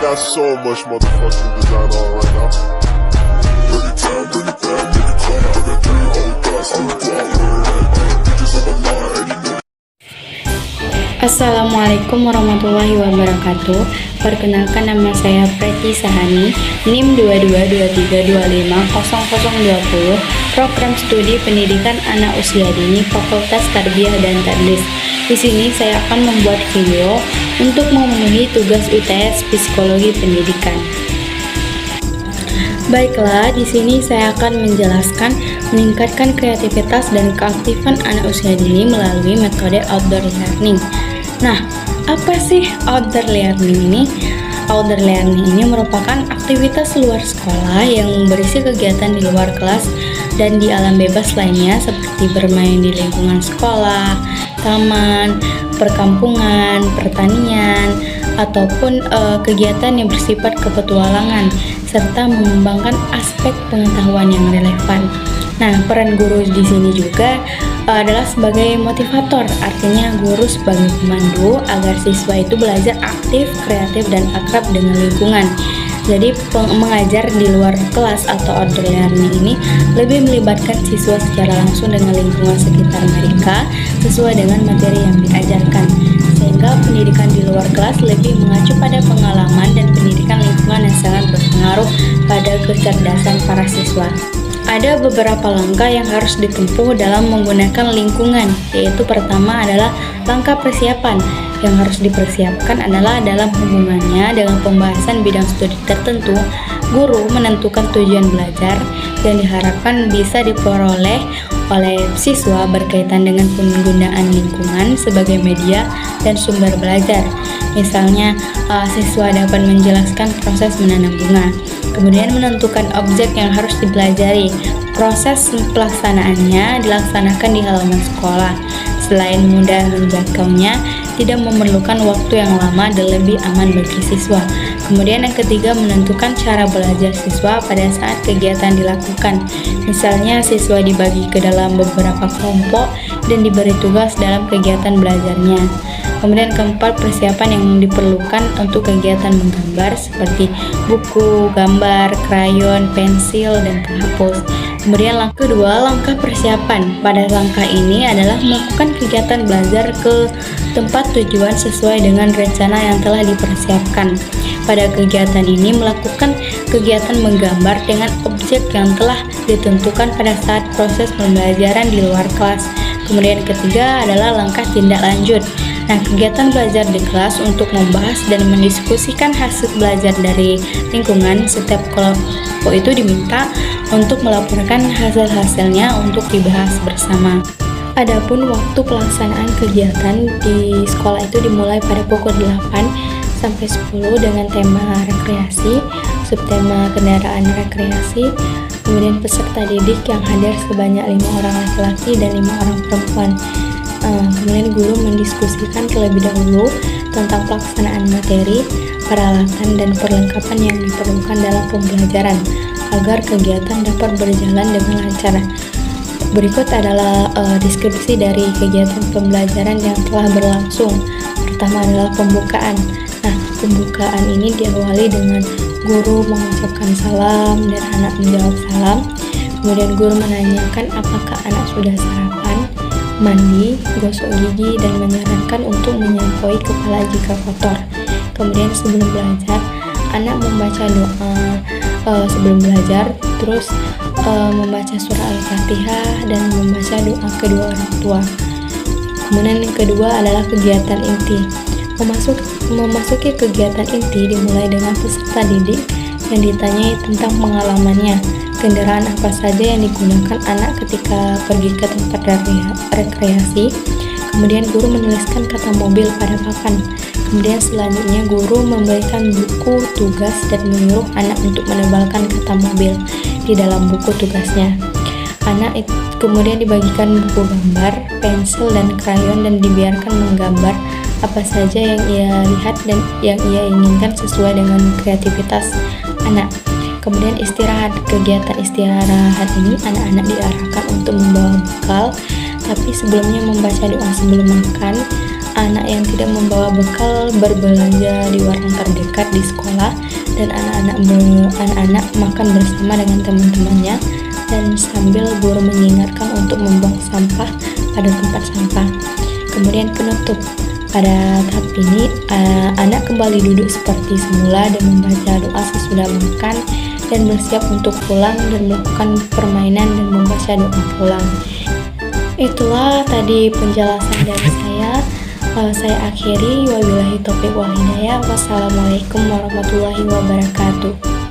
got so much motherfucking design on right now. Bring it down, bring it down, nigga, come out, got 3 old thoughts, I'm bitches on my line, and you know. Assalamualaikum warahmatullahi wabarakatuh. Perkenalkan, nama saya Preti Sahani, NIM 2223250020, Program Studi Pendidikan Anak Usia Dini, Fakultas Tarbiyah dan Tadlis. Di sini saya akan membuat video untuk memenuhi tugas UTS Psikologi Pendidikan. Baiklah, di sini saya akan menjelaskan meningkatkan kreativitas dan keaktifan anak usia dini melalui metode outdoor learning. Nah, apa sih outdoor learning ini? Outdoor learning ini merupakan aktivitas luar sekolah yang berisi kegiatan di luar kelas dan di alam bebas lainnya seperti bermain di lingkungan sekolah, taman, perkampungan, pertanian, ataupun kegiatan yang bersifat kepetualangan serta mengembangkan aspek pengetahuan yang relevan. Nah, peran guru di sini juga adalah sebagai motivator, artinya guru sebagai pemandu agar siswa itu belajar aktif, kreatif, dan akrab dengan lingkungan. Jadi mengajar di luar kelas atau outdoor learning ini lebih melibatkan siswa secara langsung dengan lingkungan sekitar mereka sesuai dengan materi yang diajarkan, sehingga pendidikan di luar kelas lebih mengacu pada pengalaman dan pendidikan lingkungan yang sangat berpengaruh pada kecerdasan para siswa. Ada beberapa langkah yang harus ditempuh dalam menggunakan lingkungan, yaitu pertama adalah langkah persiapan. Yang harus dipersiapkan adalah dalam hubungannya dengan pembahasan bidang studi tertentu, guru menentukan tujuan belajar yang diharapkan bisa diperoleh oleh siswa berkaitan dengan penggunaan lingkungan sebagai media dan sumber belajar. Misalnya, siswa dapat menjelaskan proses menanam bunga, kemudian menentukan objek yang harus dipelajari. Proses pelaksanaannya dilaksanakan di halaman sekolah. Selain mudah menjangkaunya, tidak memerlukan waktu yang lama dan lebih aman bagi siswa. Kemudian yang ketiga, menentukan cara belajar siswa pada saat kegiatan dilakukan. Misalnya, siswa dibagi ke dalam beberapa kelompok dan diberi tugas dalam kegiatan belajarnya. Kemudian keempat, persiapan yang diperlukan untuk kegiatan menggambar seperti buku, gambar, krayon, pensil, dan penghapus. Kemudian kedua, langkah persiapan. Pada langkah ini adalah melakukan kegiatan belajar ke tempat tujuan sesuai dengan rencana yang telah dipersiapkan. Pada kegiatan ini melakukan kegiatan menggambar dengan objek yang telah ditentukan pada saat proses pembelajaran di luar kelas. Kemudian ketiga adalah langkah tindak lanjut. Nah, kegiatan belajar di kelas untuk membahas dan mendiskusikan hasil belajar dari lingkungan. Setiap kelompok itu diminta untuk melaporkan hasil-hasilnya untuk dibahas bersama. Adapun waktu pelaksanaan kegiatan di sekolah itu dimulai pada pukul 8 sampai 10 dengan tema rekreasi, subtema kendaraan rekreasi. Kemudian peserta didik yang hadir sebanyak 5 orang laki-laki dan 5 orang perempuan. Kemudian guru mendiskusikan terlebih dahulu tentang pelaksanaan materi, peralatan, dan perlengkapan yang diperlukan dalam pembelajaran agar kegiatan dapat berjalan dengan lancar. Berikut adalah deskripsi dari kegiatan pembelajaran yang telah berlangsung. Pertama adalah pembukaan. Nah, pembukaan ini diawali dengan guru mengucapkan salam dan anak menjawab salam. Kemudian guru menanyakan apakah anak sudah sarapan, mandi, gosok gigi, dan menyarankan untuk menyampoi kepala jika kotor. Kemudian sebelum belajar, anak membaca doa sebelum belajar, terus membaca surah Al-Fatihah dan membaca doa kedua orang tua. Kemudian yang kedua adalah kegiatan inti. Memasuki kegiatan inti dimulai dengan peserta didik yang ditanyai tentang pengalamannya, kendaraan apa saja yang digunakan anak ketika pergi ke tempat rekreasi. Kemudian guru menuliskan kata mobil pada papan. Kemudian selanjutnya guru memberikan buku tugas dan menyuruh anak untuk menebalkan kata mobil di dalam buku tugasnya. Anak kemudian dibagikan buku gambar, pensil, dan krayon dan dibiarkan menggambar apa saja yang ia lihat dan yang ia inginkan sesuai dengan kreativitas anak. Kemudian istirahat. Kegiatan istirahat ini anak-anak diarahkan untuk membawa bekal, tapi sebelumnya membaca doa sebelum makan. anak yang tidak membawa bekal berbelanja di warung terdekat di sekolah, dan anak-anak makan bersama dengan teman-temannya, dan sambil guru mengingatkan untuk membuang sampah pada tempat sampah. Kemudian penutup. Pada tahap ini, anak kembali duduk seperti semula dan membaca doa sesudah makan dan bersiap untuk pulang dan melakukan permainan dan membaca doa pulang. Itulah tadi penjelasan dari saya. Saya akhiri, wabillahi taufiq wal hidayah. Wassalamualaikum warahmatullahi wabarakatuh.